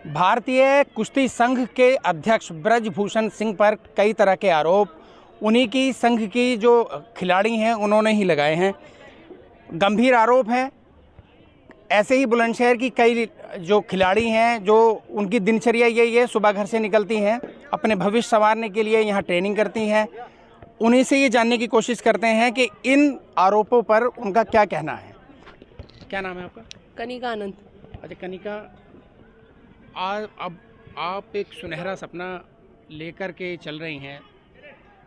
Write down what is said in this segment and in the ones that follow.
भारतीय कुश्ती संघ के अध्यक्ष ब्रजभूषण सिंह पर कई तरह के आरोप उन्हीं की संघ की जो खिलाड़ी हैं उन्होंने ही लगाए हैं। गंभीर आरोप हैं। ऐसे ही बुलंदशहर की कई जो खिलाड़ी हैं, जो उनकी दिनचर्या यही है, सुबह घर से निकलती हैं, अपने भविष्य संवारने के लिए यहाँ ट्रेनिंग करती हैं। उन्हीं से ये जानने की कोशिश करते हैं कि इन आरोपों पर उनका क्या कहना है। क्या नाम है आपका? कनिका आनंद। अच्छा कनिका, अब आप एक सुनहरा सपना लेकर के चल रही हैं,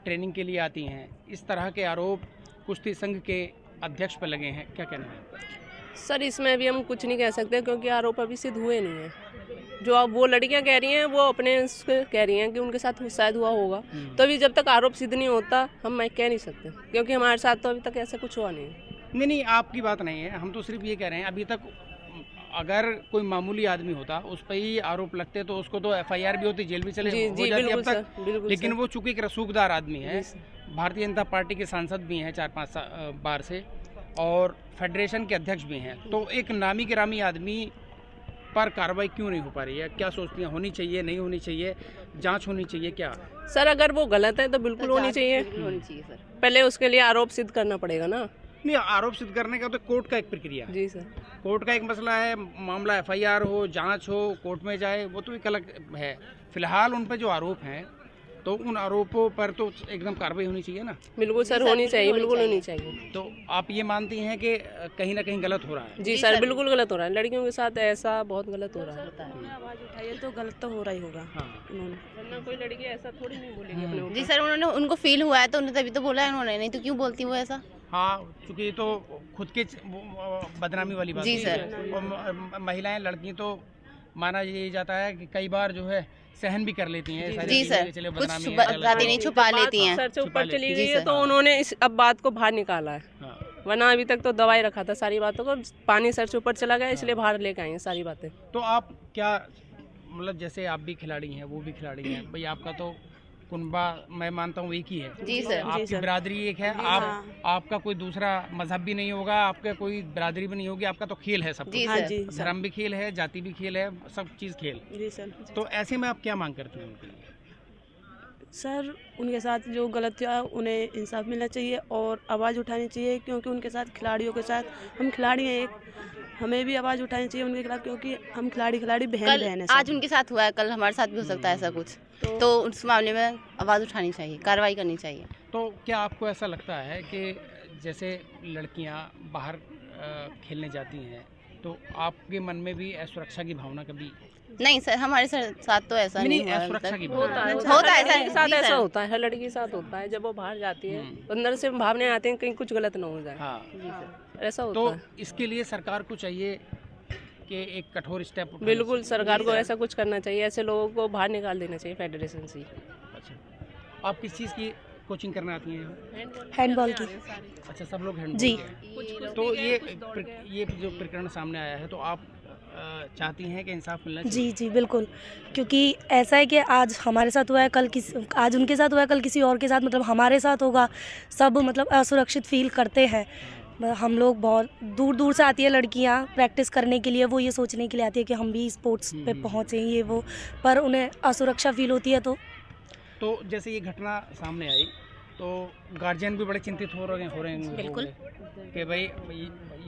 ट्रेनिंग के लिए आती हैं, इस तरह के आरोप कुश्ती संघ के अध्यक्ष पर लगे हैं, क्या कहना है? सर इसमें अभी हम कुछ नहीं कह सकते क्योंकि आरोप अभी सिद्ध हुए नहीं हैं। जो अब वो लड़कियां कह रही हैं वो अपने कह रही हैं कि उनके साथ शायद हुआ होगा, तो अभी जब तक आरोप सिद्ध नहीं होता हम कह नहीं सकते क्योंकि हमारे साथ तो अभी तक ऐसा कुछ हुआ नहीं। नहीं, आपकी बात नहीं है, हम तो सिर्फ ये कह रहे हैं अभी तक अगर कोई मामूली आदमी होता उस पर ही आरोप लगते तो उसको तो FIR भी होती, जेल भी चले हो जाती अब तक। लेकिन वो चूंकि एक रसूखदार आदमी है, भारतीय जनता पार्टी के सांसद भी हैं 4-5 बार से और फेडरेशन के अध्यक्ष भी हैं, तो एक नामी गिरामी आदमी पर कार्रवाई क्यों नहीं हो पा रही है? क्या सोचती हैं, होनी चाहिए, नहीं होनी चाहिए, जांच होनी चाहिए क्या? सर अगर वो गलत है तो बिल्कुल होनी चाहिए सर। पहले उसके लिए आरोप सिद्ध करना पड़ेगा ना। नहीं, आरोप सिद्ध करने का तो कोर्ट का एक प्रक्रिया है। जी सर, कोर्ट का एक मसला है, मामला FIR हो, जांच हो, कोर्ट में जाए, वो तो एक अलग है। फिलहाल उन पर जो आरोप हैं तो उन आरोपों पर तो एकदम कार्रवाई होनी चाहिए ना। बिल्कुल सर, होनी चाहिए, बिल्कुल होनी चाहिए। तो आप ये मानती हैं कि कहीं ना कहीं गलत हो रहा है? जी सर, बिल्कुल गलत हो रहा है, लड़कियों के साथ ऐसा बहुत गलत हो रहा है। आवाज उठाइए तो गलत तो हो रहा ही होगा। हाँ। उन्होंने, वरना कोई लड़की ऐसा थोड़ी नहीं बोलेगी अपने ऊपर। जी सर, उन्होंने उनको फील हुआ है तो उन्होंने तभी तो बोला है, उन्होंने नहीं तो क्यों बोलती वो ऐसा। हाँ, क्योंकि तो खुद के बदनामी वाली बात जी है। सर। और महिलाएं, लड़की तो माना ये जाता है कि कई बार जो है सहन भी कर लेती हैं सारी जी चीजें, सर, चले कुछ बदनामी बातें नहीं छुपा लेती हैं। सर से ऊपर चली गई जी है सर। तो उन्होंने अब बात को बाहर निकाला है, हाँ। वरना अभी तक तो दबाए रखा था सारी बातों को। पानी सर से ऊपर चला गया इसलिए बाहर लेके आई हैं सारी बातें। तो आप क्या मतलब, जैसे आप भी खिलाड़ी हैं, वो भी खिलाड़ी हैं, भाई आपका तो कुनबा मैं मानता हूँ एक ही है। जी सर। आपकी बिरादरी एक है, आपका कोई दूसरा मजहब भी नहीं होगा, आपका कोई बिरादरी भी नहीं होगी, आपका तो खेल है सब जी कुछ। सर। धर्म भी खेल है, जाति भी खेल है, सब चीज़ खेल। जी सर। तो ऐसे में आप क्या मांग करते हैं उनके लिए? सर उनके साथ जो गलत किया उन्हें इंसाफ मिलना चाहिए और आवाज़ उठानी चाहिए क्योंकि उनके साथ खिलाड़ियों के साथ हम खिलाड़ी हैं एक, हमें भी आवाज़ उठानी चाहिए उनके खिलाफ क्योंकि हम खिलाड़ी बहन है। आज उनके साथ हुआ है, कल हमारे साथ भी हो सकता है ऐसा कुछ, तो उस मामले में आवाज़ उठानी चाहिए, कार्रवाई करनी चाहिए। तो क्या आपको ऐसा लगता है कि जैसे लड़कियां बाहर खेलने जाती हैं तो आपके मन में भी असुरक्षा की भावना कभी? नहीं सर, हमारे साथ तो ऐसा नहीं हुआ। असुरक्षा की होता है, होता है हर लड़की के साथ जी ऐसा सर। होता है, हर लड़की के साथ होता है। जब वो बाहर जाती है अंदर से भावनाएं आती हैं कहीं कुछ गलत ना हो जाए। हाँ। ऐसा होता तो है। इसके लिए सरकार को चाहिए कि एक कठोर स्टेप उठाना बिल्कुल चाहिए। सरकार को ऐसा कुछ करना चाहिए, ऐसे लोगों को बाहर निकाल देना चाहिए फेडरेशन से। अच्छा, आप किस चीज़ की कोचिंग करने आती हैं? हैंडबॉल की। अच्छा, सब लोग हैंडबॉल जी। के। तो ये जो प्रकरण सामने आया है तो आप चाहती हैं कि इंसाफ मिलना चाहिए? जी जी बिल्कुल, क्योंकि ऐसा है कि आज हमारे साथ हुआ है, आज उनके साथ हुआ है, कल किसी और के साथ मतलब हमारे साथ होगा। सब मतलब असुरक्षित फील करते हैं। हम लोग बहुत दूर दूर से आती है लड़कियां प्रैक्टिस करने के लिए, वो ये सोचने के लिए आती है कि हम भी स्पोर्ट्स पे पहुँचें ये वो, पर उन्हें असुरक्षा फील होती है। तो जैसे ये घटना सामने आई तो गार्जियन भी बड़े चिंतित हो रहे हैं बिल्कुल। कि भाई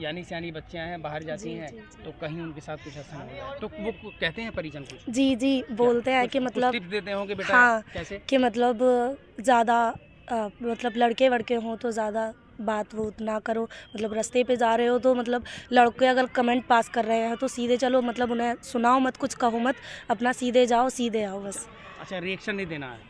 यानी सियानी बच्चियां हैं, बाहर जाती हैं तो कहीं उनके साथ कुछ ऐसा हो जाए, तो वो कहते हैं परिजन कुछ? जी जी बोलते हैं कि मतलब टिप्स देते होंगे बेटा। हाँ, कैसे कि मतलब ज़्यादा मतलब लड़के वड़के हों तो ज़्यादा बात वो ना करो, मतलब रास्ते पे जा रहे हो तो मतलब लड़के अगर कमेंट पास कर रहे हैं तो सीधे चलो, मतलब उन्हें सुनाओ मत, कुछ कहो मत, अपना सीधे जाओ सीधे आओ बस। अच्छा, रिएक्शन नहीं देना है?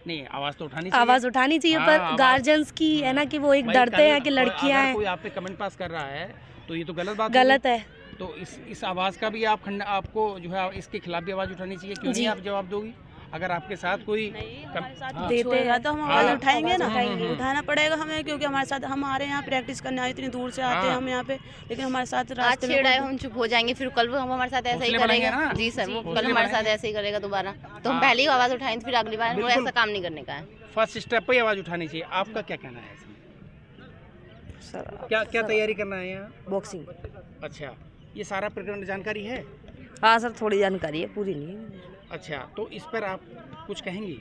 नहीं, आवाज़ तो उठानी चाहिए। आवाज़ उठानी चाहिए, पर गार्जियंस की है ना कि वो एक डरते हैं कि लड़कियां हैं। कोई आप पे कमेंट पास कर रहा है तो ये तो गलत बात गलत है। तो इस आवाज़ का भी आपको जो है इसके खिलाफ भी आवाज़ उठानी चाहिए। क्यों नहीं आप जवाब दोगी? अगर आपके साथ कोई देते हैं तो हम आवाज़ उठाएंगे ना, उठाना पड़ेगा हमें क्योंकि हमारे साथ हमारे यहाँ प्रैक्टिस करने आए, इतनी दूर से आते हैं हम यहाँ पे, लेकिन हमारे साथ आज छेड़ा हम चुप हो जाएंगे, फिर कल वो हमारे साथ ऐसा ही करेगा। जी सर, वो कल हमारे साथ ऐसे ही करेगा दोबारा, तो हम पहले ही आवाज़ उठाएंगे, फिर अगली बार वो ऐसा काम नहीं करने का है। फर्स्ट स्टेप पे ही आवाज़ उठानी चाहिए। आपका क्या कहना है इसमें? क्या तैयारी करना है यहाँ? बॉक्सिंग। अच्छा, ये सारा प्रकरण जानकारी है? हाँ सर, थोड़ी जानकारी है, पूरी नहीं है। अच्छा, तो इस पर आप कुछ कहेंगी?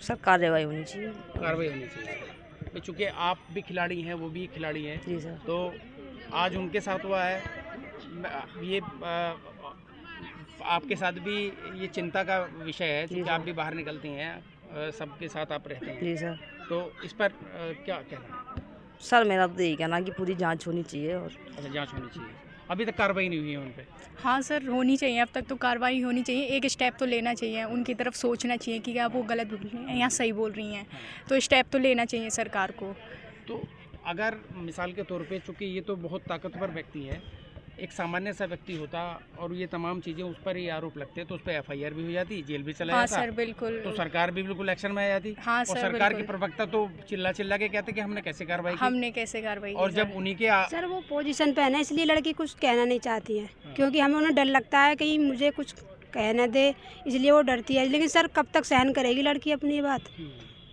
सर कार्रवाई होनी चाहिए। कार्रवाई होनी चाहिए। चूँकि आप भी खिलाड़ी हैं, वो भी खिलाड़ी हैं, जी सर। तो आज उनके साथ हुआ है, ये आपके साथ भी ये चिंता का विषय है, क्योंकि आप भी बाहर निकलती हैं, सबके साथ आप रहते हैं। जी सर। तो इस पर क्या कहना है? सर मेरा तो यही कहना कि पूरी जांच होनी चाहिए। और अच्छा, जांच होनी चाहिए। अभी तक कार्रवाई नहीं हुई है उन पे? हाँ सर, होनी चाहिए, अब तक तो कार्रवाई होनी चाहिए। एक स्टेप तो लेना चाहिए, उनकी तरफ सोचना चाहिए कि क्या वो गलत बोल रही हैं या सही बोल रही हैं, तो स्टेप तो लेना चाहिए सरकार को। तो अगर मिसाल के तौर पे, चूँकि ये तो बहुत ताकतवर व्यक्ति है, एक सामान्य सा व्यक्ति होता और ये तमाम चीज़ें उस पर ही आरोप लगते, तो उस पर FIR भी हो जाती, जेल भी चला हाँ जाता। सर, बिल्कुल। तो सरकार भी बिल्कुल एक्शन में आ जाती। हाँ और सर, सरकार के बिल्कुल। प्रवक्ता तो चिल्ला चिल्ला के कहते कि हमने कैसे कार्रवाई की, हमने कैसे कार्रवाई और की जब सर? उन्हीं के सर वो पोजीशन पे है ना, इसलिए लड़की कुछ कहना नहीं चाहती है, क्योंकि हमें उन्हें डर लगता है कि मुझे कुछ कहना दे, इसलिए वो डरती है। लेकिन सर कब तक सहन करेगी लड़की अपनी ये बात?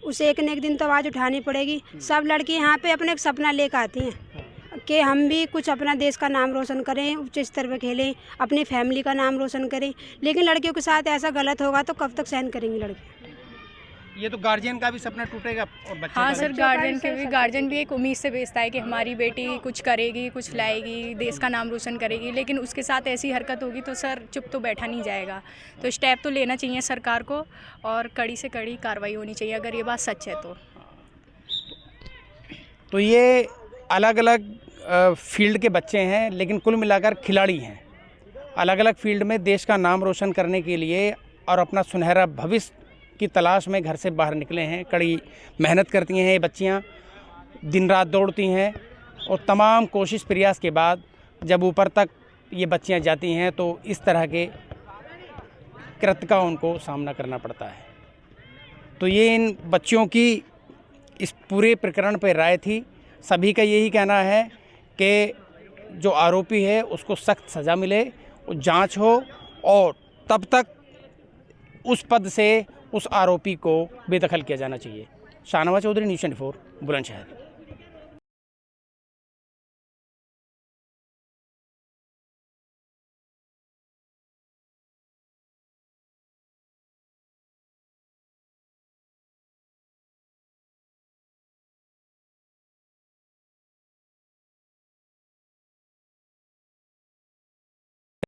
उसे एक न एक दिन तो आवाज़ उठानी पड़ेगी। सब लड़की यहाँ पे अपने एक सपना लेकर आती हैं कि हम भी कुछ अपना देश का नाम रोशन करें, उच्च स्तर पे खेलें, अपनी फैमिली का नाम रोशन करें। लेकिन लड़कियों के साथ ऐसा गलत होगा तो कब तक सहन करेंगी लड़की? ये तो गार्जियन का भी सपना टूटेगा और बच्चों हाँ का सर, भी। गार्जियन भी एक उम्मीद से भेजता है कि हमारी बेटी कुछ करेगी, कुछ लाएगी, देश का नाम रोशन करेगी, लेकिन उसके साथ ऐसी हरकत होगी तो सर चुप तो बैठा नहीं जाएगा। तो स्टेप तो लेना चाहिए सरकार को, और कड़ी से कड़ी कार्रवाई होनी चाहिए अगर ये बात सच है तो ये अलग अलग फील्ड के बच्चे हैं, लेकिन कुल मिलाकर खिलाड़ी हैं। अलग अलग फील्ड में देश का नाम रोशन करने के लिए और अपना सुनहरा भविष्य की तलाश में घर से बाहर निकले हैं। कड़ी मेहनत करती हैं ये बच्चियाँ, दिन रात दौड़ती हैं, और तमाम कोशिश प्रयास के बाद जब ऊपर तक ये बच्चियाँ जाती हैं तो इस तरह के कृत्य का उनको सामना करना पड़ता है। तो ये इन बच्चियों की इस पूरे प्रकरण पर राय थी। सभी का यही कहना है कि जो आरोपी है उसको सख्त सज़ा मिले, जांच हो, और तब तक उस पद से उस आरोपी को बेदखल किया जाना चाहिए। शाहनवाज चौधरी, न्यूज़ 24, बुलंदशहर।